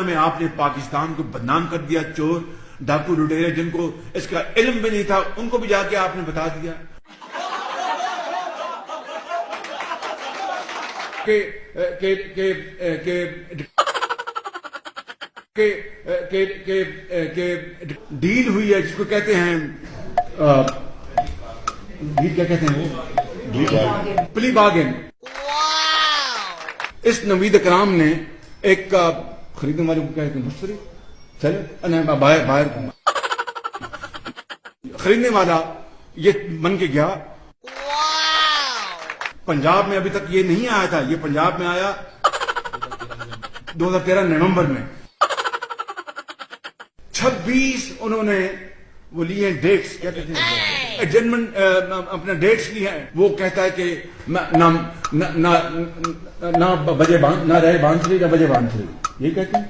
میں آپ نے پاکستان کو بدنام کر دیا، چور ڈاکو لٹیرے جن کو اس کا علم بھی نہیں تھا ان کو بھی جا کے آپ نے بتا دیا کہ ڈیل ہوئی ہے جس کو کہتے ہیں ڈیل کیا کہتے ہیں پلی باگن. اس نوید اکرام نے ایک خریدنے والے کو کہتے ہیں مشتری چلے باہر خریدنے والا یہ بن کے گیا. پنجاب میں ابھی تک یہ نہیں آیا تھا، یہ پنجاب میں آیا 2013 نومبر میں. 26 انہوں نے وہ لیے ڈیٹس، کیا کہتے ہیں ایڈجسٹمنٹ، اپنا ڈیٹس لی ہیں. وہ کہتا ہے کہ نہ بجے نہ رہے بانسری نہ بجے بانسری، یہی کہتے ہیں.